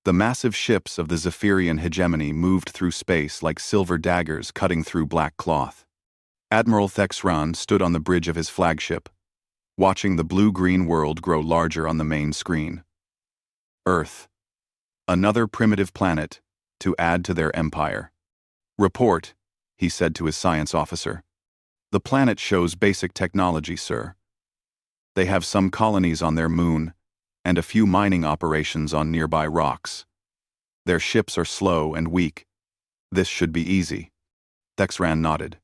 The massive ships of the Zephyrian hegemony moved through space like silver daggers cutting through black cloth. Admiral Thexran stood on the bridge of his flagship, watching the blue-green world grow larger on the main screen. Earth. Another primitive planet to add to their empire. "Report," he said to his science officer. "The planet shows basic technology, sir. They have some colonies on their moon and a few mining operations on nearby rocks. Their ships are slow and weak. This should be easy." Thexran nodded.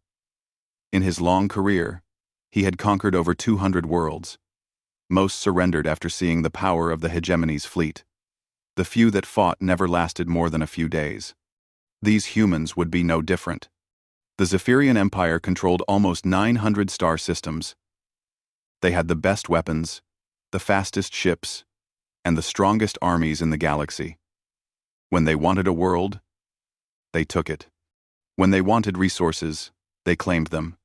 In his long career, he had conquered over 200 worlds. Most surrendered after seeing the power of the hegemony's fleet. The few that fought never lasted more than a few days. These humans would be no different. The Zephyrian Empire controlled almost 900 star systems. They had the best weapons, the fastest ships, and the strongest armies in the galaxy. When they wanted a world, they took it. When they wanted resources, they claimed them.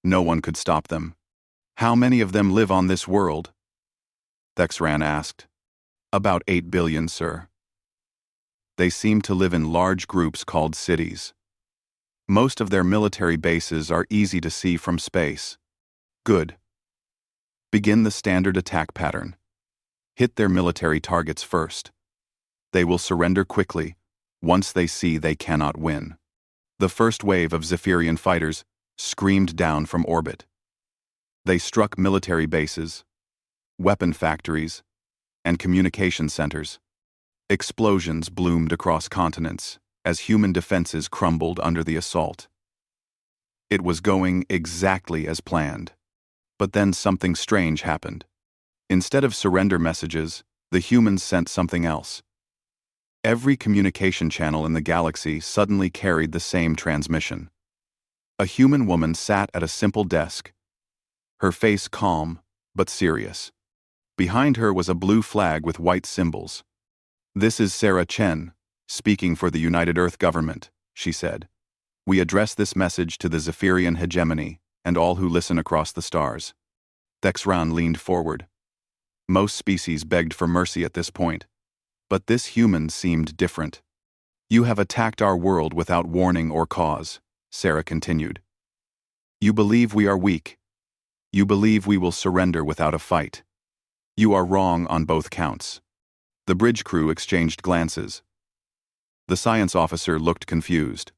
No one could stop them. "How many of them live on this world?" Thexran asked. "About 8 billion, sir. They seem to live in large groups called cities. Most of their military bases are easy to see from space." "Good. Begin the standard attack pattern. Hit their military targets first. They will surrender quickly once they see they cannot win." The first wave of Zephyrian fighters screamed down from orbit. They struck military bases, weapon factories, and communication centers. Explosions bloomed across continents as human defenses crumbled under the assault. It was going exactly as planned. But then something strange happened. Instead of surrender messages, the humans sent something else. Every communication channel in the galaxy suddenly carried the same transmission. A human woman sat at a simple desk, her face calm but serious. Behind her was a blue flag with white symbols. "This is Sarah Chen, speaking for the United Earth government," she said. "We address this message to the Zephyrian hegemony and all who listen across the stars." Thexran leaned forward. Most species begged for mercy at this point, but this human seemed different. "You have attacked our world without warning or cause," Sarah continued. "You believe we are weak. You believe we will surrender without a fight. You are wrong on both counts." The bridge crew exchanged glances. The science officer looked confused.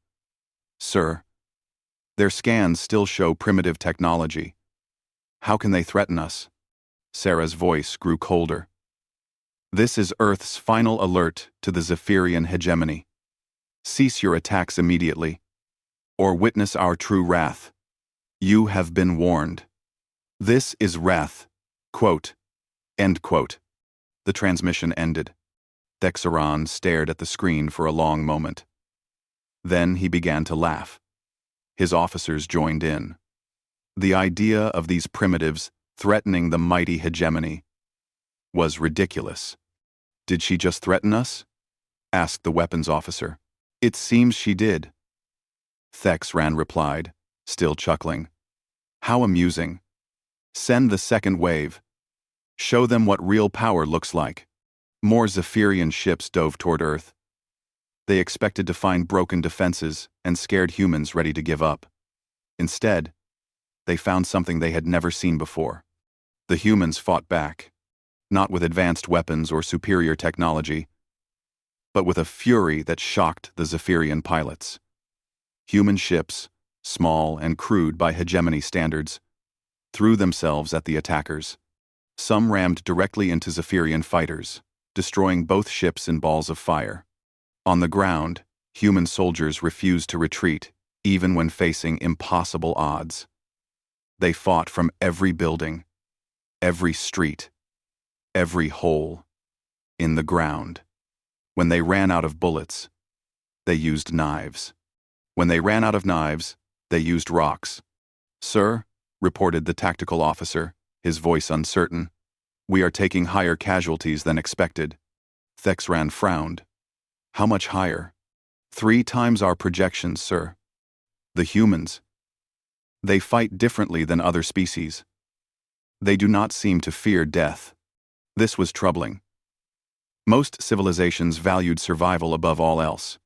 "Sir, their scans still show primitive technology. How can they threaten us?" Sarah's voice grew colder. "This is Earth's final alert to the Zephyrian hegemony. Cease your attacks immediately, or witness our true wrath. You have been warned. This is wrath. Quote. End quote." The transmission ended. Thexran stared at the screen for a long moment. Then he began to laugh. His officers joined in. The idea of these primitives threatening the mighty hegemony was ridiculous. "Did she just threaten us?" asked the weapons officer. "It seems she did," Thexran replied, still chuckling. "How amusing. Send the second wave. Show them what real power looks like." More Zephyrian ships dove toward Earth. They expected to find broken defenses and scared humans ready to give up. Instead, they found something they had never seen before. The humans fought back, not with advanced weapons or superior technology, but with a fury that shocked the Zephyrian pilots. Human ships, small and crude by hegemony standards, threw themselves at the attackers. Some rammed directly into Zephyrian fighters, destroying both ships in balls of fire. On the ground, human soldiers refused to retreat, even when facing impossible odds. They fought from every building, every street, every hole in the ground. When they ran out of bullets, they used knives. When they ran out of knives, they used rocks. "Sir," reported the tactical officer, his voice uncertain, "we are taking higher casualties than expected." Thexran frowned. "How much higher?" 3 times our projections, sir." "The humans. They fight differently than other species. They do not seem to fear death." This was troubling. Most civilizations valued survival above all else.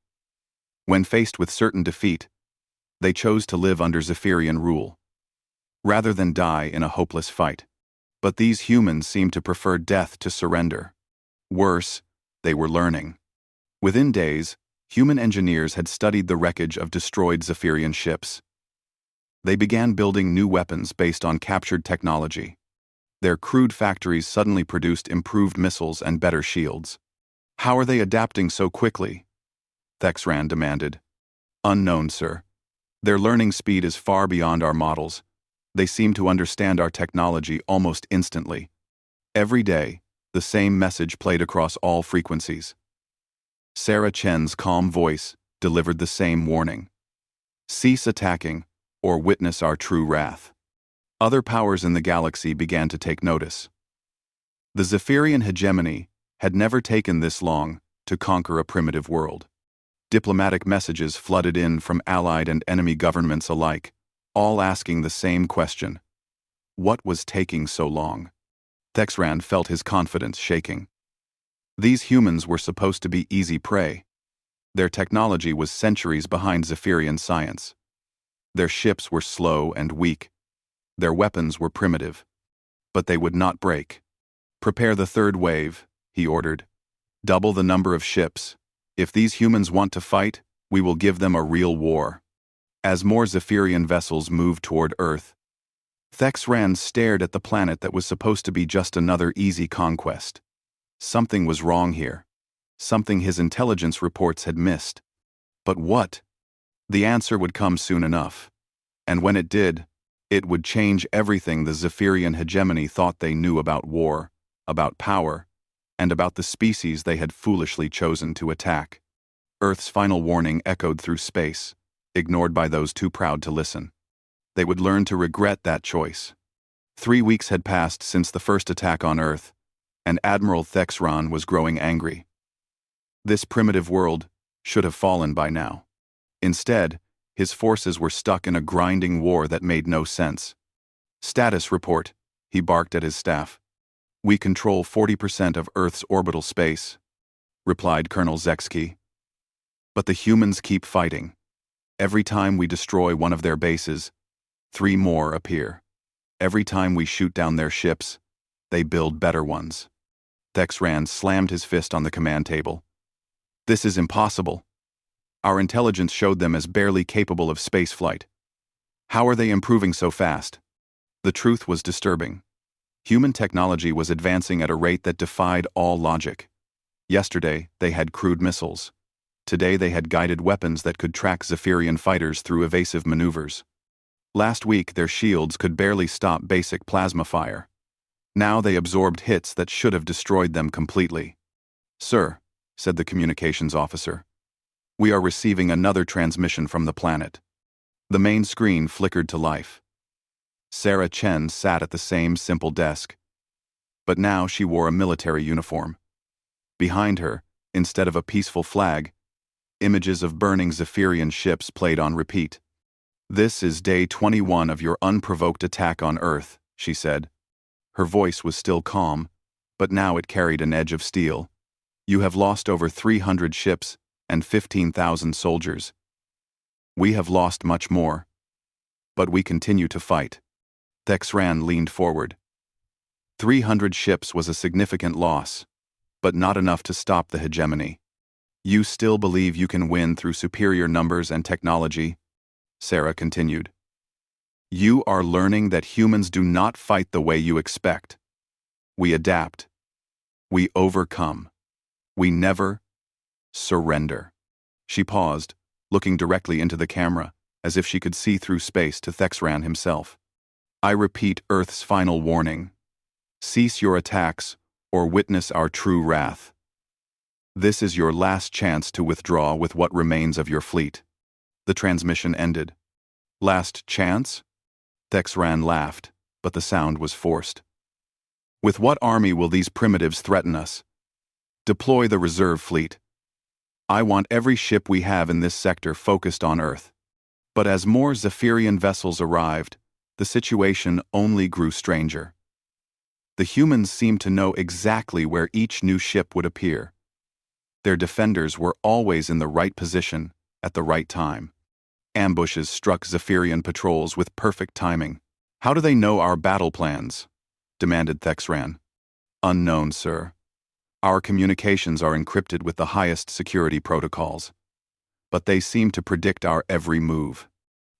When faced with certain defeat, they chose to live under Zephyrian rule, rather than die in a hopeless fight. But these humans seemed to prefer death to surrender. Worse, they were learning. Within days, human engineers had studied the wreckage of destroyed Zephyrian ships. They began building new weapons based on captured technology. Their crude factories suddenly produced improved missiles and better shields. How are they adapting so quickly? Thexran demanded. Unknown, sir. Their learning speed is far beyond our models. They seem to understand our technology almost instantly. Every day, the same message played across all frequencies. Sarah Chen's calm voice delivered the same warning. Cease attacking, or witness our true wrath. Other powers in the galaxy began to take notice. The Zephyrian hegemony had never taken this long to conquer a primitive world. Diplomatic messages flooded in from allied and enemy governments alike, all asking the same question. What was taking so long? Thexran felt his confidence shaking. These humans were supposed to be easy prey. Their technology was centuries behind Zephyrian science. Their ships were slow and weak. Their weapons were primitive. But they would not break. Prepare the third wave, he ordered. Double the number of ships. If these humans want to fight, we will give them a real war. As more Zephyrian vessels moved toward Earth, Thexran stared at the planet that was supposed to be just another easy conquest. Something was wrong here. Something his intelligence reports had missed. But what? The answer would come soon enough. And when it did, it would change everything the Zephyrian hegemony thought they knew about war, about power, and about the species they had foolishly chosen to attack. Earth's final warning echoed through space, ignored by those too proud to listen. They would learn to regret that choice. 3 weeks had passed since the first attack on Earth, and Admiral Thexran was growing angry. This primitive world should have fallen by now. Instead, his forces were stuck in a grinding war that made no sense. Status report, he barked at his staff. We control 40% of Earth's orbital space, replied Colonel Zexkey. But the humans keep fighting. Every time we destroy one of their bases, 3 more appear. Every time we shoot down their ships, they build better ones. Thexran slammed his fist on the command table. This is impossible. Our intelligence showed them as barely capable of spaceflight. How are they improving so fast? The truth was disturbing. Human technology was advancing at a rate that defied all logic. Yesterday, they had crude missiles. Today they had guided weapons that could track Zephyrian fighters through evasive maneuvers. Last week, their shields could barely stop basic plasma fire. Now they absorbed hits that should have destroyed them completely. Sir, said the communications officer, we are receiving another transmission from the planet. The main screen flickered to life. Sarah Chen sat at the same simple desk. But now she wore a military uniform. Behind her, instead of a peaceful flag, images of burning Zephyrian ships played on repeat. This is day 21 of your unprovoked attack on Earth, she said. Her voice was still calm, but now it carried an edge of steel. You have lost over 300 ships and 15,000 soldiers. We have lost much more. But we continue to fight. Thexran leaned forward. 300 ships was a significant loss, but not enough to stop the hegemony. You still believe you can win through superior numbers and technology? Sarah continued. You are learning that humans do not fight the way you expect. We adapt. We overcome. We never surrender. She paused, looking directly into the camera, as if she could see through space to Thexran himself. I repeat Earth's final warning. Cease your attacks, or witness our true wrath. This is your last chance to withdraw with what remains of your fleet. The transmission ended. Last chance? Thexran laughed, but the sound was forced. With what army will these primitives threaten us? Deploy the reserve fleet. I want every ship we have in this sector focused on Earth. But as more Zephyrian vessels arrived, the situation only grew stranger. The humans seemed to know exactly where each new ship would appear. Their defenders were always in the right position, at the right time. Ambushes struck Zephyrian patrols with perfect timing. "How do they know our battle plans?" demanded Thexran. "Unknown, sir. Our communications are encrypted with the highest security protocols. But they seem to predict our every move.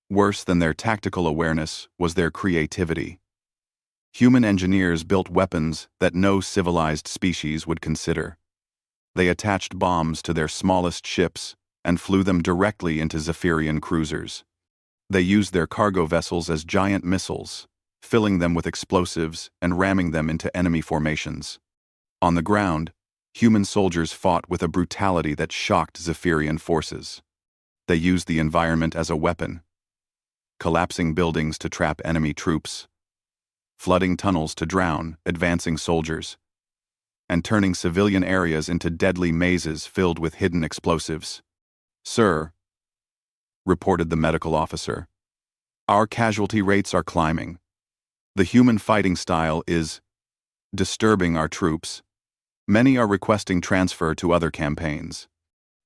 Worse than their tactical awareness was their creativity. Human engineers built weapons that no civilized species would consider. They attached bombs to their smallest ships and flew them directly into Zephyrian cruisers. They used their cargo vessels as giant missiles, filling them with explosives and ramming them into enemy formations. On the ground, human soldiers fought with a brutality that shocked Zephyrian forces. They used the environment as a weapon, collapsing buildings to trap enemy troops, flooding tunnels to drown advancing soldiers, and turning civilian areas into deadly mazes filled with hidden explosives. "Sir," reported the medical officer, "our casualty rates are climbing. The human fighting style is disturbing our troops. Many are requesting transfer to other campaigns."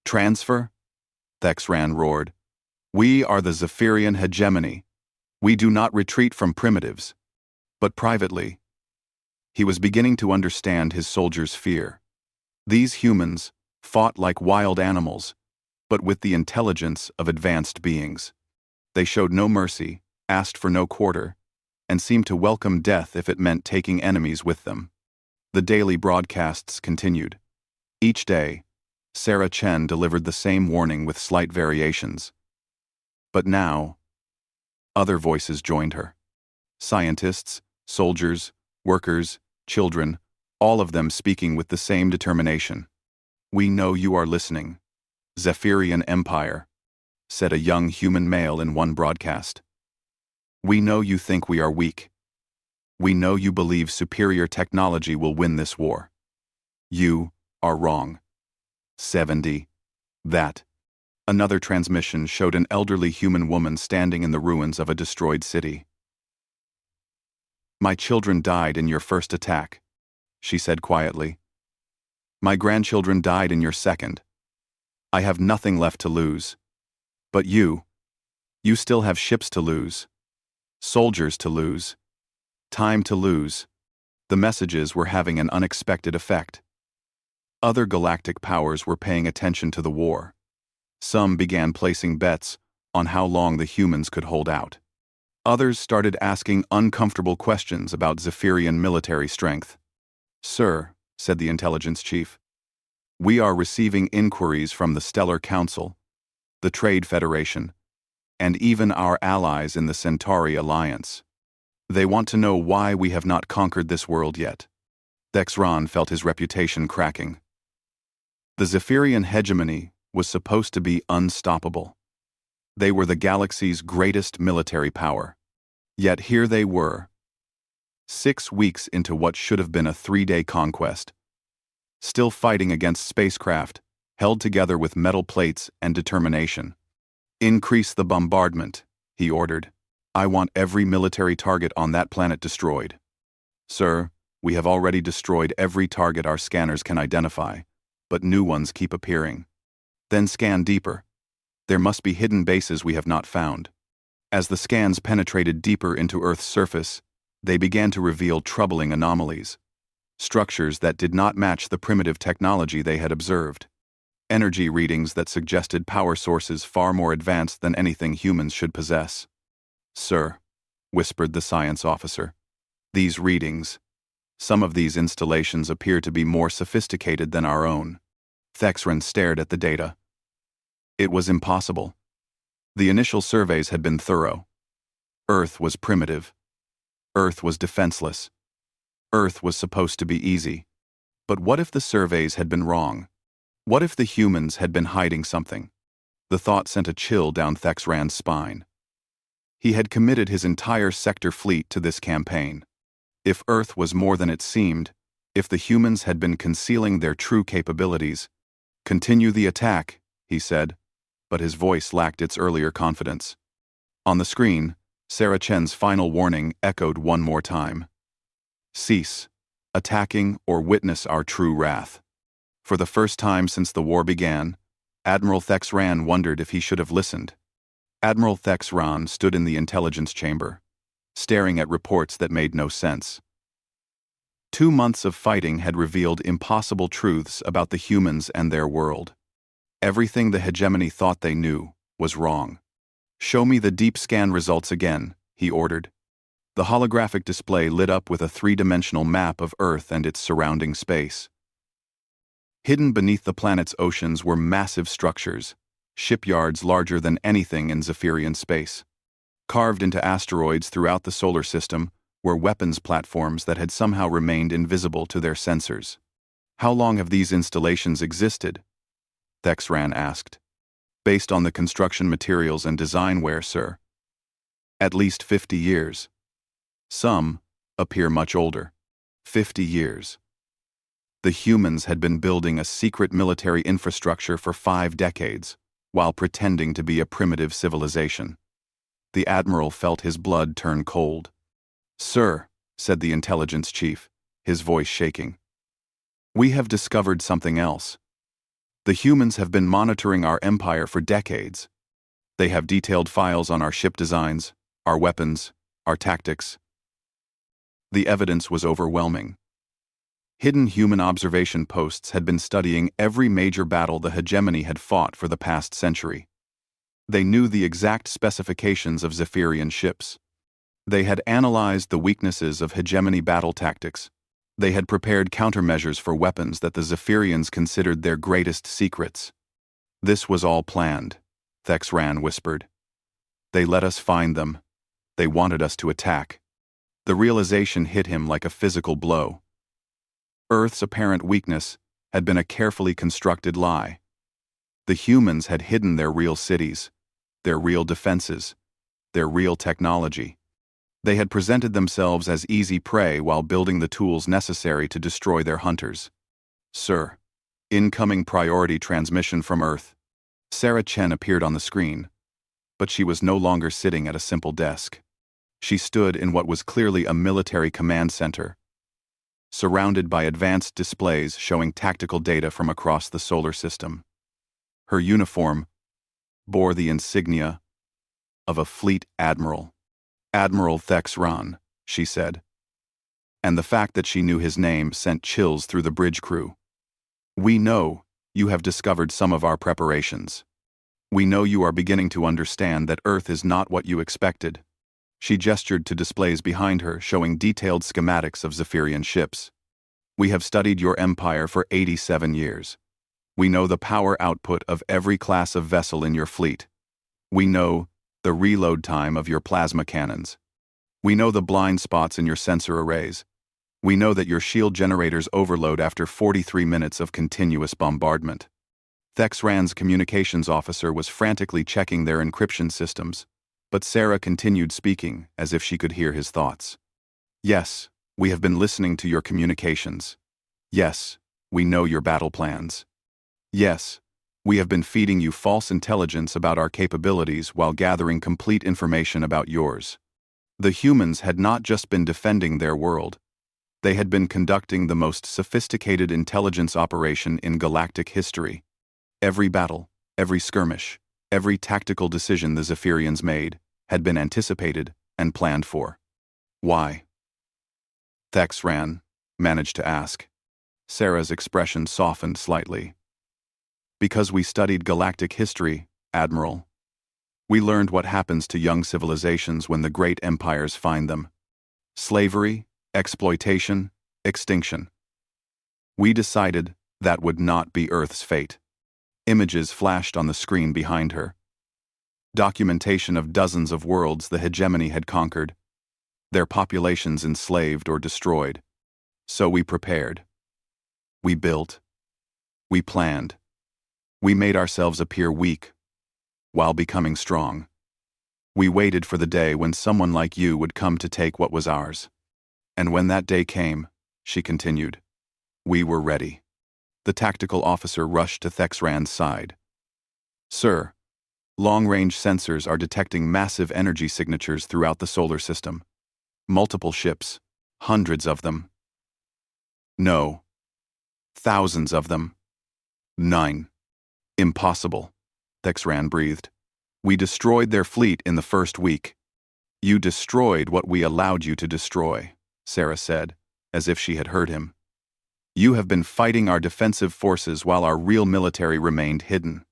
"Transfer?" Thexran roared. "We are the Zephyrian hegemony. We do not retreat from primitives." But privately, he was beginning to understand his soldiers' fear. These humans fought like wild animals, but with the intelligence of advanced beings. They showed no mercy, asked for no quarter, and seemed to welcome death if it meant taking enemies with them. The daily broadcasts continued. Each day, Sarah Chen delivered the same warning with slight variations. But now, other voices joined her. Scientists, soldiers, workers, children, all of them speaking with the same determination. "We know you are listening. Zephyrian Empire," said a young human male in one broadcast. "We know you think we are weak. We know you believe superior technology will win this war. You are wrong." 70. That. Another transmission showed an elderly human woman standing in the ruins of a destroyed city. "My children died in your first attack," she said quietly. "My grandchildren died in your second. I have nothing left to lose. But you still have ships to lose, soldiers to lose, time to lose." The messages were having an unexpected effect. Other galactic powers were paying attention to the war. Some began placing bets on how long the humans could hold out. Others started asking uncomfortable questions about Zephyrian military strength. "Sir," said the intelligence chief, "we are receiving inquiries from the Stellar Council, the Trade Federation, and even our allies in the Centauri Alliance. They want to know why we have not conquered this world yet." Thexran felt his reputation cracking. The Zephyrian hegemony was supposed to be unstoppable. They were the galaxy's greatest military power. Yet here they were, 6 weeks into what should have been a 3-day conquest, still fighting against spacecraft, held together with metal plates and determination. "Increase the bombardment," he ordered. "I want every military target on that planet destroyed." "Sir, we have already destroyed every target our scanners can identify, but new ones keep appearing." "Then scan deeper. There must be hidden bases we have not found." As the scans penetrated deeper into Earth's surface, they began to reveal troubling anomalies. Structures that did not match the primitive technology they had observed. Energy readings that suggested power sources far more advanced than anything humans should possess. "Sir," whispered the science officer, "these readings, some of these installations appear to be more sophisticated than our own." Thexran stared at the data. It was impossible. The initial surveys had been thorough. Earth was primitive. Earth was defenseless. Earth was supposed to be easy. But what if the surveys had been wrong? What if the humans had been hiding something? The thought sent a chill down Thexran's spine. He had committed his entire sector fleet to this campaign. If Earth was more than it seemed, if the humans had been concealing their true capabilities, "Continue the attack," he said, but his voice lacked its earlier confidence. On the screen, Sarah Chen's final warning echoed one more time. "Cease attacking or witness our true wrath." For the first time since the war began, Admiral Thexran wondered if he should have listened. Admiral Thexran stood in the intelligence chamber, staring at reports that made no sense. 2 months of fighting had revealed impossible truths about the humans and their world. Everything the hegemony thought they knew was wrong. "Show me the deep scan results again," he ordered. The holographic display lit up with a 3-dimensional map of Earth and its surrounding space. Hidden beneath the planet's oceans were massive structures, shipyards larger than anything in Zephyrian space. Carved into asteroids throughout the solar system were weapons platforms that had somehow remained invisible to their sensors. "How long have these installations existed?" Thexran asked. "Based on the construction materials and design wear, sir." "At least 50 years. Some appear much older. 50 years. The humans had been building a secret military infrastructure for 5 decades, while pretending to be a primitive civilization. The Admiral felt his blood turn cold. "Sir," said the intelligence chief, his voice shaking, "we have discovered something else. The humans have been monitoring our empire for decades. They have detailed files on our ship designs, our weapons, our tactics." The evidence was overwhelming. Hidden human observation posts had been studying every major battle the hegemony had fought for the past century. They knew the exact specifications of Zephyrian ships. They had analyzed the weaknesses of hegemony battle tactics. They had prepared countermeasures for weapons that the Zephyrians considered their greatest secrets. "This was all planned," Thexran whispered. "They let us find them. They wanted us to attack." The realization hit him like a physical blow. Earth's apparent weakness had been a carefully constructed lie. The humans had hidden their real cities, their real defenses, their real technology. They had presented themselves as easy prey while building the tools necessary to destroy their hunters. "Sir, incoming priority transmission from Earth." Sarah Chen appeared on the screen, but she was no longer sitting at a simple desk. She stood in what was clearly a military command center, surrounded by advanced displays showing tactical data from across the solar system. Her uniform bore the insignia of a fleet admiral. "Admiral Thexran," she said. And the fact that she knew his name sent chills through the bridge crew. "We know you have discovered some of our preparations. We know you are beginning to understand that Earth is not what you expected." She gestured to displays behind her showing detailed schematics of Zephyrian ships. "We have studied your empire for 87 years. We know the power output of every class of vessel in your fleet. We know the reload time of your plasma cannons. We know the blind spots in your sensor arrays. We know that your shield generators overload after 43 minutes of continuous bombardment." Thexran's communications officer was frantically checking their encryption systems, but Sarah continued speaking as if she could hear his thoughts. "Yes, we have been listening to your communications. Yes, we know your battle plans. Yes, we have been feeding you false intelligence about our capabilities while gathering complete information about yours." The humans had not just been defending their world. They had been conducting the most sophisticated intelligence operation in galactic history. Every battle, every skirmish, every tactical decision the Zephyrians made had been anticipated and planned for. "Why?" Thexran managed to ask. Sarah's expression softened slightly. "Because we studied galactic history, Admiral. We learned what happens to young civilizations when the great empires find them. Slavery, exploitation, extinction. We decided that would not be Earth's fate." Images flashed on the screen behind her. Documentation of dozens of worlds the hegemony had conquered, their populations enslaved or destroyed. So we prepared. We built. We planned. We made ourselves appear weak, while becoming strong. We waited for the day when someone like you would come to take what was ours. And when that day came, she continued, we were ready. The tactical officer rushed to Thexran's side. "Sir, long-range sensors are detecting massive energy signatures throughout the solar system. Multiple ships, hundreds of them. No, thousands of them," 9. Impossible, Thexran breathed. We destroyed their fleet in the first week. You destroyed what we allowed you to destroy, Sarah said, as if she had heard him. You have been fighting our defensive forces while our real military remained hidden.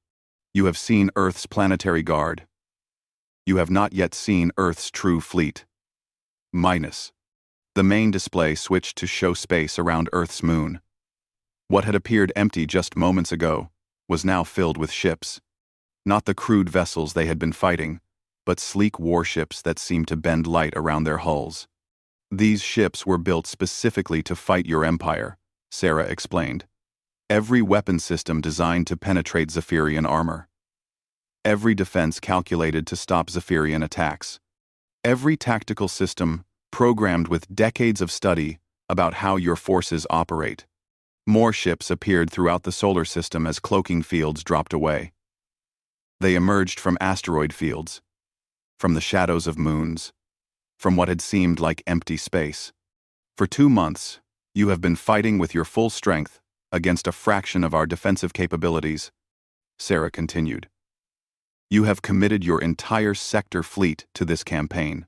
You have seen Earth's planetary guard. You have not yet seen Earth's true fleet. Minus. The main display switched to show space around Earth's moon. What had appeared empty just moments ago was now filled with ships. Not the crude vessels they had been fighting, but sleek warships that seemed to bend light around their hulls. These ships were built specifically to fight your empire, Sarah explained. Every weapon system designed to penetrate Zephyrian armor. Every defense calculated to stop Zephyrian attacks. Every tactical system programmed with decades of study about how your forces operate. More ships appeared throughout the solar system as cloaking fields dropped away. They emerged from asteroid fields, from the shadows of moons, from what had seemed like empty space. For 2 months, you have been fighting with your full strength against a fraction of our defensive capabilities, Sarah continued. You have committed your entire sector fleet to this campaign.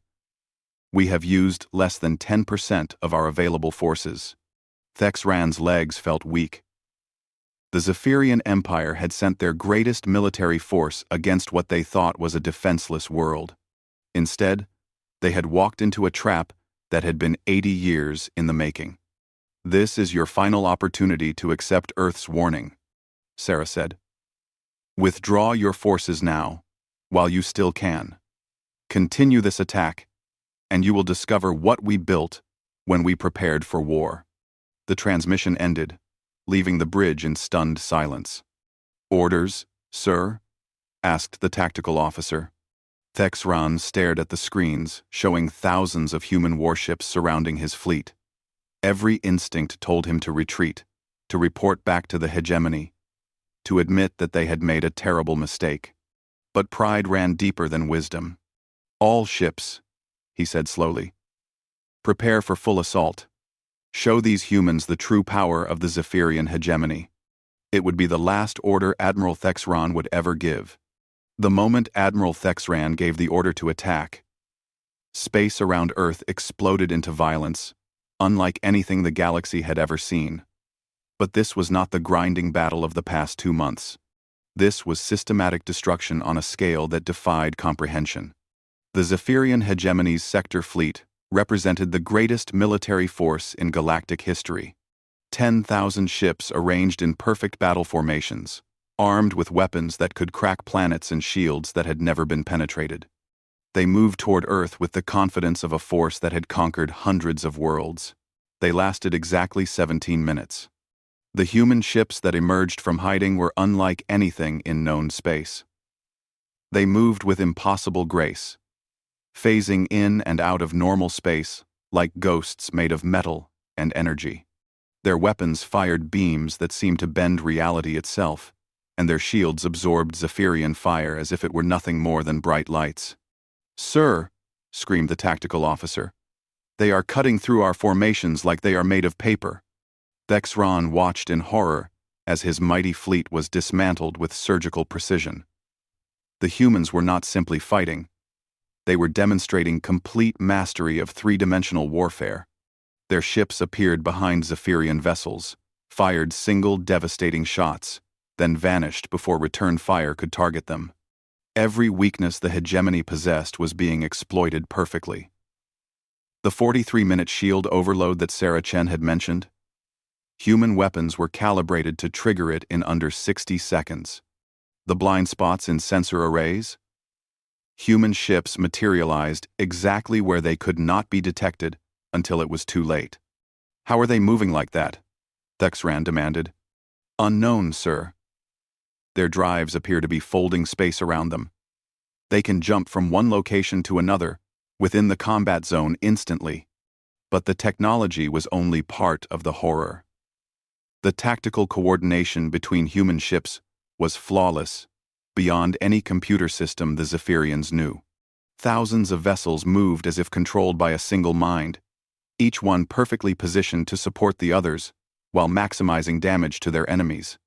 We have used less than 10% of our available forces. Thexran's legs felt weak. The Zephyrian Empire had sent their greatest military force against what they thought was a defenseless world. Instead, they had walked into a trap that had been 80 years in the making. This is your final opportunity to accept Earth's warning, Sarah said. Withdraw your forces now, while you still can. Continue this attack, and you will discover what we built when we prepared for war. The transmission ended, leaving the bridge in stunned silence. Orders, sir? Asked the tactical officer. Thexran stared at the screens, showing thousands of human warships surrounding his fleet. Every instinct told him to retreat, to report back to the hegemony, to admit that they had made a terrible mistake. But pride ran deeper than wisdom. All ships, he said slowly. Prepare for full assault. Show these humans the true power of the Zephyrian hegemony. It would be the last order Admiral Thexran would ever give. The moment Admiral Thexran gave the order to attack, space around Earth exploded into violence, unlike anything the galaxy had ever seen. But this was not the grinding battle of the past 2 months. This was systematic destruction on a scale that defied comprehension. The Zephyrian hegemony's sector fleet represented the greatest military force in galactic history. 10,000 ships arranged in perfect battle formations, armed with weapons that could crack planets and shields that had never been penetrated. They moved toward Earth with the confidence of a force that had conquered hundreds of worlds. They lasted exactly 17 minutes. The human ships that emerged from hiding were unlike anything in known space. They moved with impossible grace, phasing in and out of normal space like ghosts made of metal and energy. Their weapons fired beams that seemed to bend reality itself, and their shields absorbed Zephyrian fire as if it were nothing more than bright lights. "Sir," screamed the tactical officer, "they are cutting through our formations like they are made of paper." Thexran watched in horror as his mighty fleet was dismantled with surgical precision. The humans were not simply fighting. They were demonstrating complete mastery of three-dimensional warfare. Their ships appeared behind Zephyrian vessels, fired single devastating shots, then vanished before return fire could target them. Every weakness the hegemony possessed was being exploited perfectly. The 43-minute shield overload that Sarah Chen had mentioned? Human weapons were calibrated to trigger it in under 60 seconds. The blind spots in sensor arrays? Human ships materialized exactly where they could not be detected until it was too late. "How are they moving like that?" Thexran demanded. "Unknown, sir. Their drives appear to be folding space around them. They can jump from one location to another within the combat zone instantly. But the technology was only part of the horror. The tactical coordination between human ships was flawless, beyond any computer system the Zephyrians knew. Thousands of vessels moved as if controlled by a single mind, each one perfectly positioned to support the others while maximizing damage to their enemies.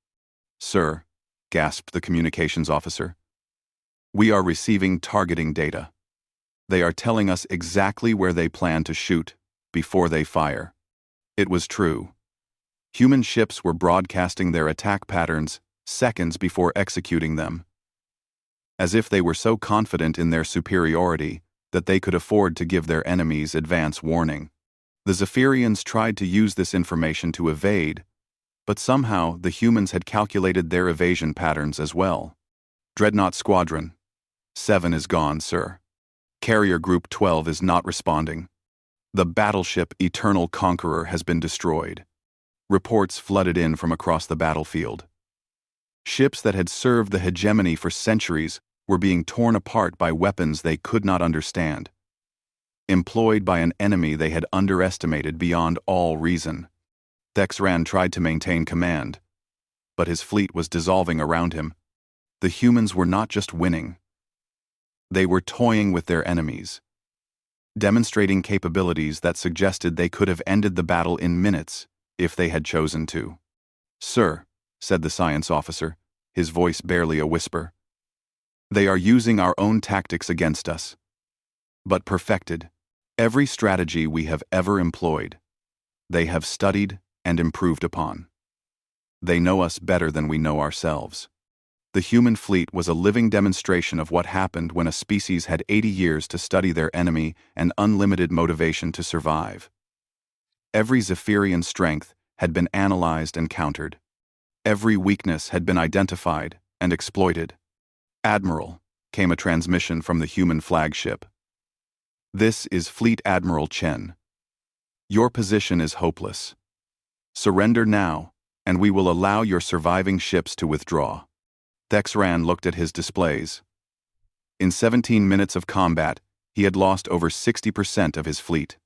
Sir, gasped the communications officer. We are receiving targeting data. They are telling us exactly where they plan to shoot before they fire. It was true. Human ships were broadcasting their attack patterns seconds before executing them. As if they were so confident in their superiority that they could afford to give their enemies advance warning. The Zephyrians tried to use this information to evade, but somehow the humans had calculated their evasion patterns as well. Dreadnought Squadron 7 is gone, sir. Carrier Group 12 is not responding. The battleship Eternal Conqueror has been destroyed. Reports flooded in from across the battlefield. Ships that had served the hegemony for centuries were being torn apart by weapons they could not understand. Employed by an enemy they had underestimated beyond all reason. Thexran tried to maintain command, but his fleet was dissolving around him. The humans were not just winning. They were toying with their enemies, demonstrating capabilities that suggested they could have ended the battle in minutes if they had chosen to. Sir, said the science officer, his voice barely a whisper. They are using our own tactics against us, but perfected every strategy we have ever employed. They have studied and improved upon. They know us better than we know ourselves. The human fleet was a living demonstration of what happened when a species had 80 years to study their enemy and unlimited motivation to survive. Every Zephyrian strength had been analyzed and countered. Every weakness had been identified and exploited. Admiral, came a transmission from the human flagship. This is Fleet Admiral Chen. Your position is hopeless. Surrender now, and we will allow your surviving ships to withdraw. Thexran looked at his displays. In 17 minutes of combat, he had lost over 60% of his fleet.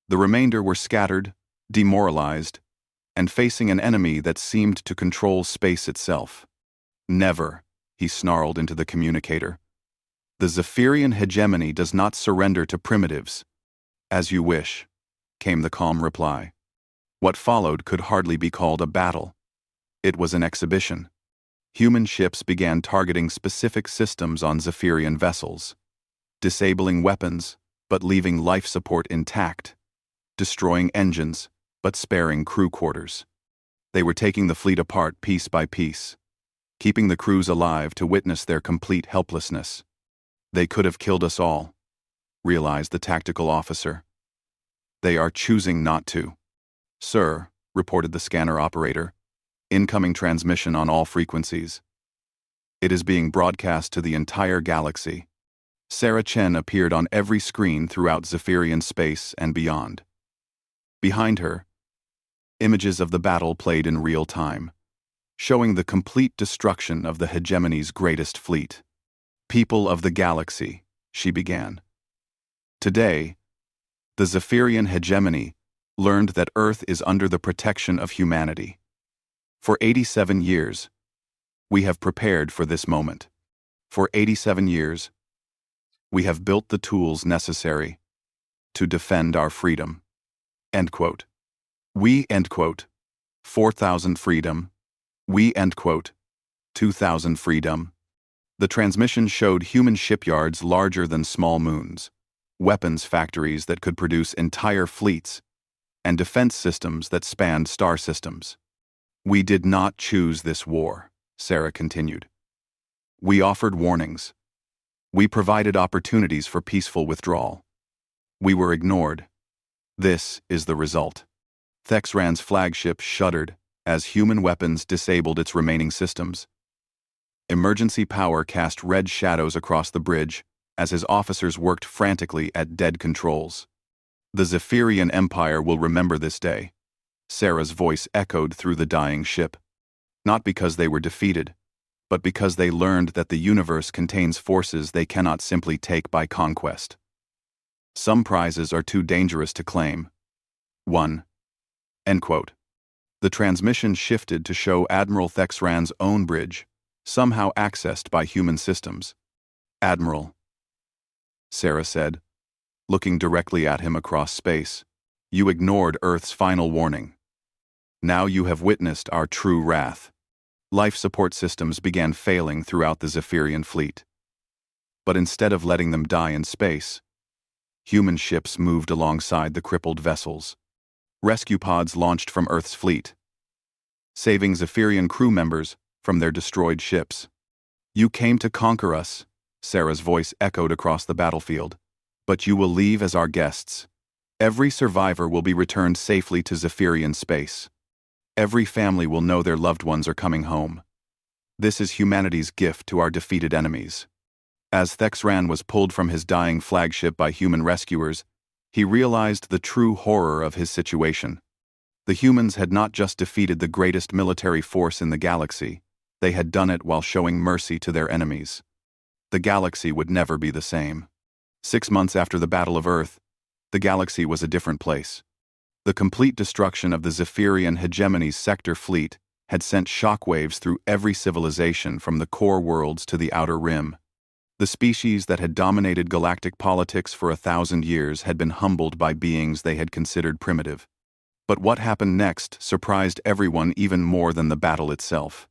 The remainder were scattered, demoralized, and facing an enemy that seemed to control space itself. Never, he snarled into the communicator. The Zephyrian hegemony does not surrender to primitives. As you wish, came the calm reply. What followed could hardly be called a battle. It was an exhibition. Human ships began targeting specific systems on Zephyrian vessels, disabling weapons but leaving life support intact, destroying engines but sparing crew quarters. They were taking the fleet apart piece by piece, keeping the crews alive to witness their complete helplessness. They could have killed us all, realized the tactical officer. They are choosing not to. Sir, reported the scanner operator, incoming transmission on all frequencies. It is being broadcast to the entire galaxy. Sarah Chen appeared on every screen throughout Zephyrian space and beyond. Behind her, images of the battle played in real time, showing the complete destruction of the hegemony's greatest fleet. People of the galaxy, she began. Today, the Zephyrian hegemony learned that Earth is under the protection of humanity. For 87 years, we have prepared for this moment. For 87 years, we have built the tools necessary to defend our freedom. End quote. We, end quote. 4,000 freedom. We, end quote. 2,000 freedom. The transmission showed human shipyards larger than small moons, weapons factories that could produce entire fleets, and defense systems that spanned star systems. We did not choose this war, Sarah continued. We offered warnings. We provided opportunities for peaceful withdrawal. We were ignored. This is the result. Thexran's flagship shuddered as human weapons disabled its remaining systems. Emergency power cast red shadows across the bridge as his officers worked frantically at dead controls. The Zephyrian Empire will remember this day. Sarah's voice echoed through the dying ship. Not because they were defeated, but because they learned that the universe contains forces they cannot simply take by conquest. Some prizes are too dangerous to claim. 1. End quote. The transmission shifted to show Admiral Thexran's own bridge, somehow accessed by human systems. Admiral, Sarah said, looking directly at him across space, you ignored Earth's final warning. Now you have witnessed our true wrath. Life support systems began failing throughout the Zephyrian fleet. But instead of letting them die in space, human ships moved alongside the crippled vessels. Rescue pods launched from Earth's fleet, saving Zephyrian crew members from their destroyed ships. "You came to conquer us," Sarah's voice echoed across the battlefield. "But you will leave as our guests. Every survivor will be returned safely to Zephyrian space. Every family will know their loved ones are coming home. This is humanity's gift to our defeated enemies." As Thexran was pulled from his dying flagship by human rescuers, he realized the true horror of his situation. The humans had not just defeated the greatest military force in the galaxy, they had done it while showing mercy to their enemies. The galaxy would never be the same. 6 months after the Battle of Earth, the galaxy was a different place. The complete destruction of the Zephyrian hegemony's sector fleet had sent shockwaves through every civilization from the core worlds to the outer rim. The species that had dominated galactic politics for 1,000 years had been humbled by beings they had considered primitive. But what happened next surprised everyone even more than the battle itself.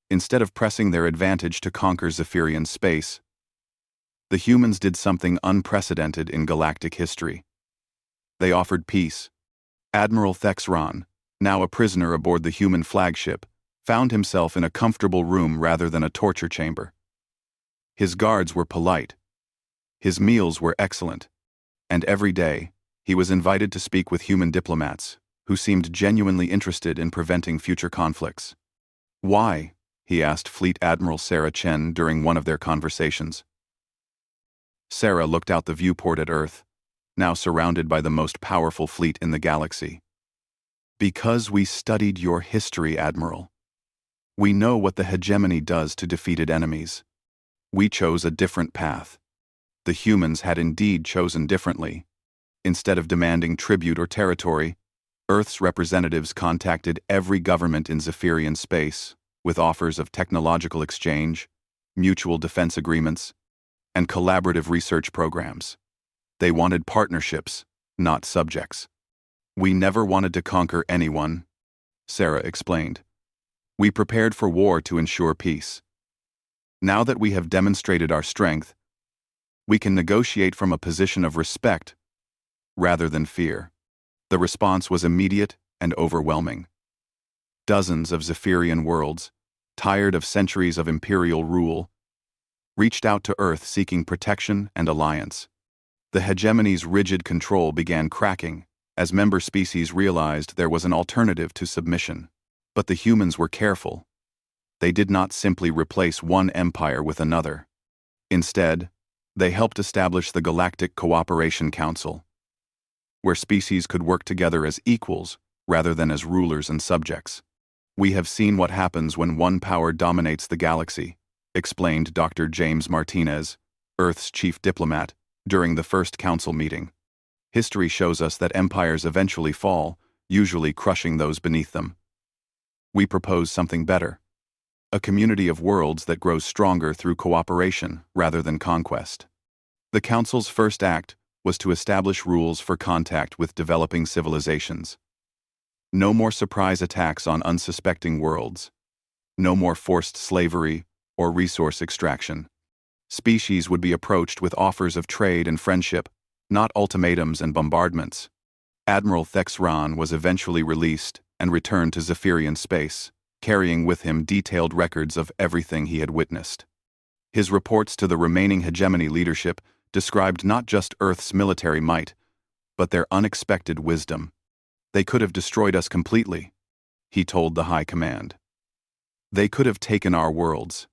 Instead of pressing their advantage to conquer Zephyrian space, the humans did something unprecedented in galactic history. They offered peace. Admiral Thexran, now a prisoner aboard the human flagship, found himself in a comfortable room rather than a torture chamber. His guards were polite. His meals were excellent. And every day, he was invited to speak with human diplomats, who seemed genuinely interested in preventing future conflicts. "Why?" he asked Fleet Admiral Sarah Chen during one of their conversations. Sarah looked out the viewport at Earth, now surrounded by the most powerful fleet in the galaxy. "Because we studied your history, Admiral. We know what the hegemony does to defeated enemies. We chose a different path. The humans had indeed chosen differently. Instead of demanding tribute or territory, Earth's representatives contacted every government in Zephyrian space with offers of technological exchange, mutual defense agreements, and collaborative research programs. They wanted partnerships, not subjects. We never wanted to conquer anyone," Sarah explained. "We prepared for war to ensure peace. Now that we have demonstrated our strength, we can negotiate from a position of respect rather than fear." The response was immediate and overwhelming. Dozens of Zephyrian worlds, tired of centuries of imperial rule, reached out to Earth seeking protection and alliance. The hegemony's rigid control began cracking as member species realized there was an alternative to submission. But the humans were careful. They did not simply replace one empire with another. Instead, they helped establish the Galactic Cooperation Council, where species could work together as equals rather than as rulers and subjects. "We have seen what happens when one power dominates the galaxy," explained Dr. James Martinez, Earth's chief diplomat, during the first council meeting. "History shows us that empires eventually fall, usually crushing those beneath them. We propose something better. A community of worlds that grows stronger through cooperation rather than conquest." The Council's first act was to establish rules for contact with developing civilizations. No more surprise attacks on unsuspecting worlds. No more forced slavery or resource extraction. Species would be approached with offers of trade and friendship, not ultimatums and bombardments. Admiral Thexran was eventually released and returned to Zephyrian space, carrying with him detailed records of everything he had witnessed. His reports to the remaining hegemony leadership described not just Earth's military might, but their unexpected wisdom. "They could have destroyed us completely," he told the High Command. "They could have taken our worlds,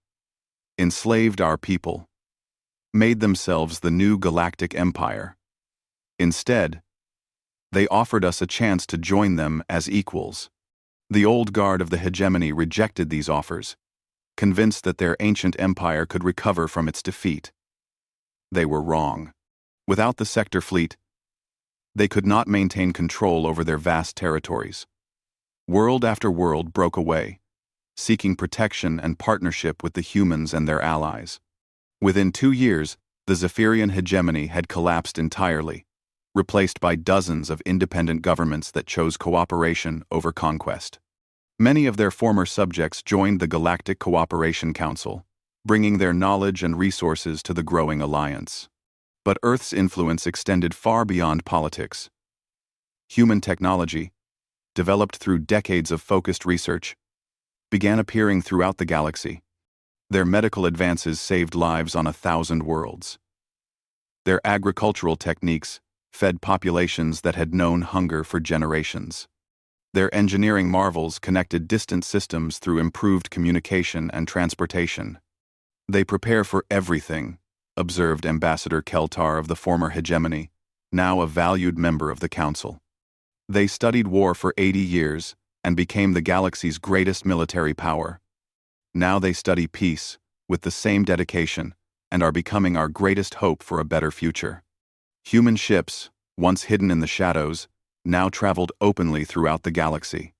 enslaved our people, made themselves the new galactic empire. Instead, they offered us a chance to join them as equals." The old guard of the hegemony rejected these offers, convinced that their ancient empire could recover from its defeat. They were wrong. Without the sector fleet, they could not maintain control over their vast territories. World after world broke away, seeking protection and partnership with the humans and their allies. Within 2 years, the Zephyrian hegemony had collapsed entirely, replaced by dozens of independent governments that chose cooperation over conquest. Many of their former subjects joined the Galactic Cooperation Council, bringing their knowledge and resources to the growing alliance. But Earth's influence extended far beyond politics. Human technology, developed through decades of focused research, began appearing throughout the galaxy. Their medical advances saved lives on 1,000 worlds. Their agricultural techniques fed populations that had known hunger for generations. Their engineering marvels connected distant systems through improved communication and transportation. They prepare for everything, observed Ambassador Keltar of the former hegemony, now a valued member of the Council. They studied war for 80 years and became the galaxy's greatest military power. Now they study peace with the same dedication and are becoming our greatest hope for a better future. Human ships, once hidden in the shadows, now traveled openly throughout the galaxy.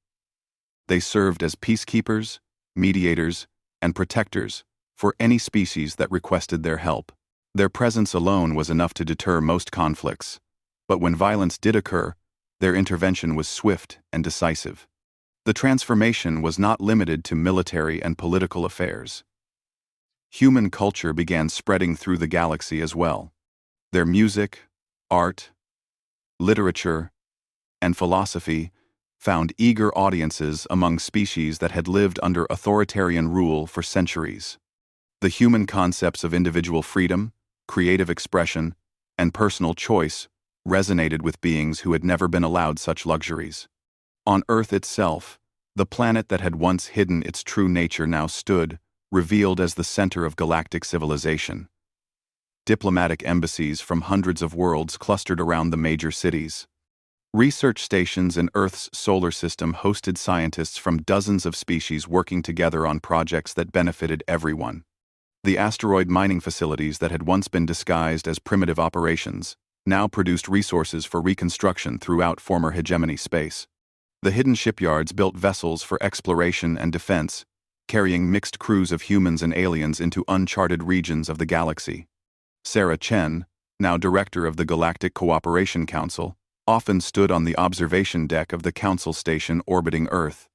They served as peacekeepers, mediators, and protectors for any species that requested their help. Their presence alone was enough to deter most conflicts, but when violence did occur, their intervention was swift and decisive. The transformation was not limited to military and political affairs. Human culture began spreading through the galaxy as well. Their music, art, literature, and philosophy found eager audiences among species that had lived under authoritarian rule for centuries. The human concepts of individual freedom, creative expression, and personal choice resonated with beings who had never been allowed such luxuries. On Earth itself, the planet that had once hidden its true nature now stood, revealed as the center of galactic civilization. Diplomatic embassies from hundreds of worlds clustered around the major cities. Research stations in Earth's solar system hosted scientists from dozens of species working together on projects that benefited everyone. The asteroid mining facilities that had once been disguised as primitive operations now produced resources for reconstruction throughout former hegemony space. The hidden shipyards built vessels for exploration and defense, carrying mixed crews of humans and aliens into uncharted regions of the galaxy. Sarah Chen, now director of the Galactic Cooperation Council, often stood on the observation deck of the Council station orbiting Earth.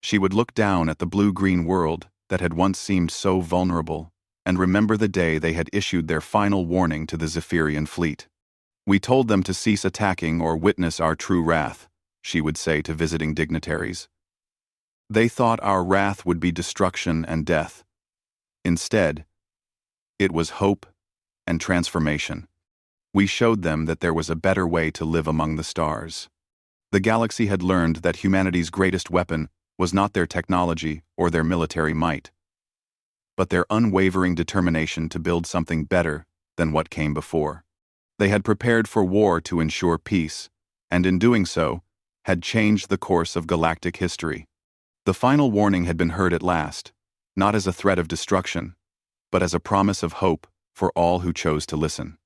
She would look down at the blue-green world that had once seemed so vulnerable and remember the day they had issued their final warning to the Zephyrian fleet. "We told them to cease attacking or witness our true wrath," she would say to visiting dignitaries. "They thought our wrath would be destruction and death. Instead, it was hope and transformation. We showed them that there was a better way to live among the stars." The galaxy had learned that humanity's greatest weapon was not their technology or their military might, but their unwavering determination to build something better than what came before. They had prepared for war to ensure peace, and in doing so, had changed the course of galactic history. The final warning had been heard at last, not as a threat of destruction, but as a promise of hope for all who chose to listen.